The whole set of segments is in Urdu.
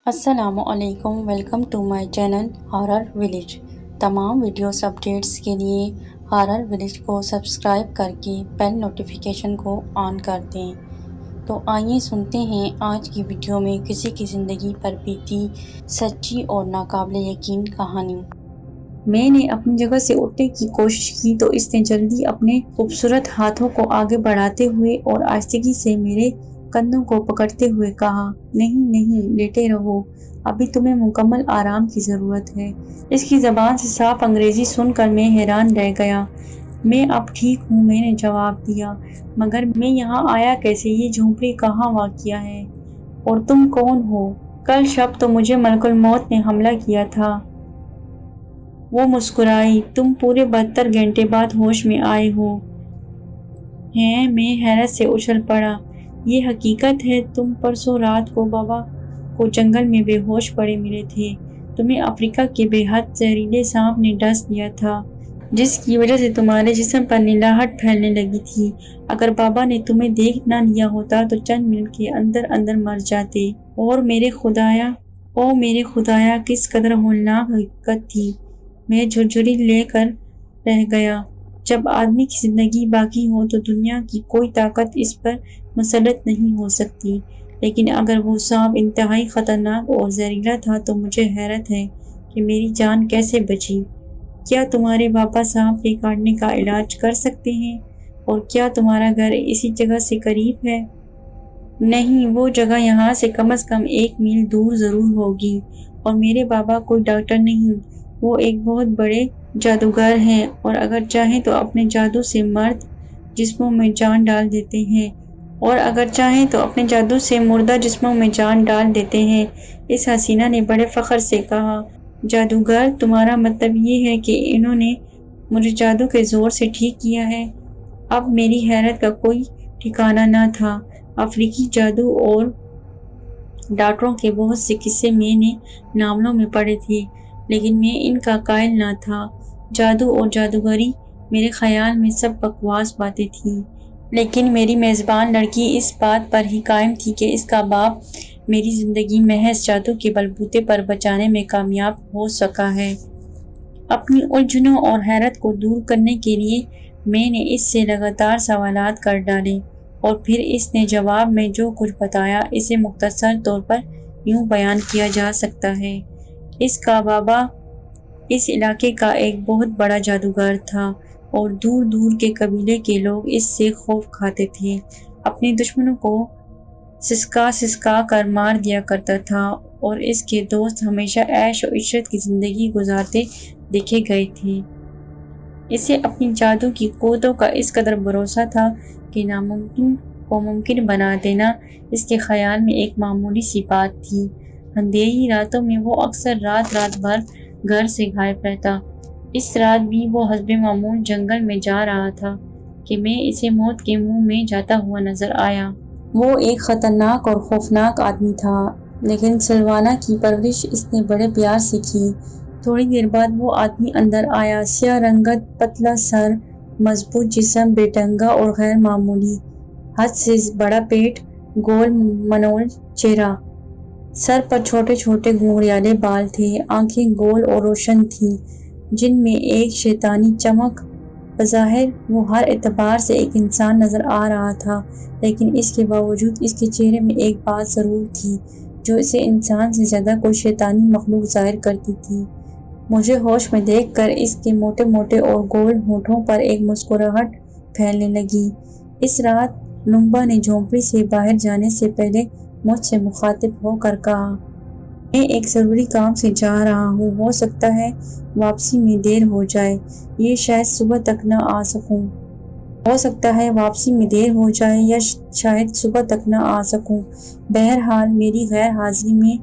السلام علیکم، welcome to my channel horror village. تمام ویڈیوز اپڈیٹس کے لیے ہارر ولیج کو سبسکرائب کر کے بیل نوٹیفیکیشن کو آن کر دیں۔ تو آئیے سنتے ہیں آج کی ویڈیو میں کسی کی زندگی پر بیتی سچی اور ناقابل یقین کہانی۔ میں نے اپنی جگہ سے اٹھنے کی کوشش کی تو اس نے جلدی اپنے خوبصورت ہاتھوں کو آگے بڑھاتے ہوئے اور آہستگی سے میرے کندھوں کو پکڑتے ہوئے کہا، نہیں نہیں، لیٹے رہو، ابھی تمہیں مکمل آرام کی ضرورت ہے۔ اس کی زبان سے صاف انگریزی سن کر میں حیران رہ گیا۔ میں اب ٹھیک ہوں، میں نے جواب دیا، مگر میں یہاں آیا کیسے؟ یہ جھونپڑی کہاں واقع ہے؟ اور تم کون ہو؟ کل شب تو مجھے ملک الموت نے حملہ کیا تھا۔ وہ مسکرائی، تم پورے 72 گھنٹے بعد ہوش میں آئے ہو؟ ہیں؟ میں حیرت سے اچھل پڑا۔ یہ حقیقت ہے، تم پرسوں رات کو بابا کو جنگل میں بے ہوش پڑے ملے تھے۔ تمہیں افریقہ کے بے حد زہریلے سانپ نے ڈس لیا تھا، جس کی وجہ سے تمہارے جسم پر نلاہٹ پھیلنے لگی تھی۔ اگر بابا نے تمہیں دیکھ نہ لیا ہوتا تو چند منٹ کے اندر اندر مر جاتے۔ اور میرے خدایا، کس قدر ہولناک حقیقت تھی۔ میں جھرجھری لے کر رہ گیا۔ جب آدمی کی زندگی باقی ہو تو دنیا کی کوئی طاقت اس پر مسلط نہیں ہو سکتی، لیکن اگر وہ سانپ انتہائی خطرناک اور زہریلا تھا تو مجھے حیرت ہے کہ میری جان کیسے بچی۔ کیا تمہارے بابا سانپ کے کاٹنے کا علاج کر سکتے ہیں؟ اور کیا تمہارا گھر اسی جگہ سے قریب ہے؟ نہیں، وہ جگہ یہاں سے کم از کم 1 میل دور ضرور ہوگی، اور میرے بابا کوئی ڈاکٹر نہیں، وہ ایک بہت بڑے جادوگر ہیں، اور اگر چاہیں تو اپنے جادو سے مرد جسموں میں جان ڈال دیتے ہیں، اور اگر چاہیں تو اپنے جادو سے مردہ جسموں میں جان ڈال دیتے ہیں۔ اس حسینہ نے بڑے فخر سے کہا، جادوگر؟ تمہارا مطلب یہ ہے کہ انہوں نے مجھے جادو کے زور سے ٹھیک کیا ہے؟ اب میری حیرت کا کوئی ٹھکانہ نہ تھا۔ افریقی جادو اور ڈاکٹروں کے بہت سے قصے میں نے ناولوں میں پڑھے تھے، لیکن میں ان کا قائل نہ تھا۔ جادو اور جادوگری میرے خیال میں سب بکواس باتیں تھیں، لیکن میری میزبان لڑکی اس بات پر ہی قائم تھی کہ اس کا باپ میری زندگی محض جادو کے بلبوتے پر بچانے میں کامیاب ہو سکا ہے۔ اپنی الجھنوں اور حیرت کو دور کرنے کے لیے میں نے اس سے لگاتار سوالات کر ڈالے، اور پھر اس نے جواب میں جو کچھ بتایا اسے مختصر طور پر یوں بیان کیا جا سکتا ہے۔ اس کا بابا اس علاقے کا ایک بہت بڑا جادوگر تھا، اور دور دور کے قبیلے کے لوگ اس سے خوف کھاتے تھے۔ اپنے دشمنوں کو سسکا کر مار دیا کرتا تھا، اور اس کے دوست ہمیشہ عیش و عشرت کی زندگی گزارتے دیکھے گئے تھے۔ اسے اپنی جادو کی قوتوں کا اس قدر بھروسہ تھا کہ ناممکن کو ممکن بنا دینا اس کے خیال میں ایک معمولی سی بات تھی۔ اندھیری راتوں میں وہ اکثر رات بھر گھر سے غائب رہتا۔ اس رات بھی وہ حسب معمول جنگل میں جا رہا تھا کہ میں اسے موت کے منہ میں جاتا ہوا نظر آیا۔ وہ ایک خطرناک اور خوفناک آدمی تھا، لیکن سلوانا کی پرورش اس نے بڑے پیار سے کی۔ تھوڑی دیر بعد وہ آدمی اندر آیا، سیاہ رنگت، پتلا سر، مضبوط جسم، بے ڈنگا اور غیر معمولی حد سے بڑا پیٹ، گول منول چہرہ۔ سر پر چھوٹے چھوٹے گھنگریالے بال تھے، آنکھیں گول اور روشن تھیں جن میں ایک شیطانی چمک۔ بظاہر وہ ہر اعتبار سے ایک انسان نظر آ رہا تھا، لیکن اس کے باوجود اس کے چہرے میں ایک بات ضرور تھی جو اسے انسان سے زیادہ کوئی شیطانی مخلوق ظاہر کرتی تھی۔ مجھے ہوش میں دیکھ کر اس کے موٹے موٹے اور گول ہونٹوں پر ایک مسکراہٹ پھیلنے لگی۔ اس رات لومبا نے جھونپڑی سے باہر جانے سے پہلے مجھ سے مخاطب ہو کر کہا، میں ایک ضروری کام سے جا رہا ہوں، ہو سکتا ہے واپسی میں دیر ہو جائے، یا شاید صبح تک نہ آ سکوں۔ بہرحال میری غیر حاضری میں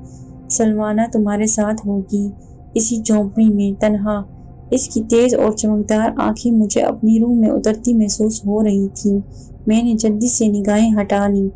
سلوانا تمہارے ساتھ ہوگی، اسی جھونپڑی میں، تنہا۔ اس کی تیز اور چمکدار آنکھیں مجھے اپنی روح میں اترتی محسوس ہو رہی تھیں۔ میں نے جلدی سے نگاہیں ہٹا لیں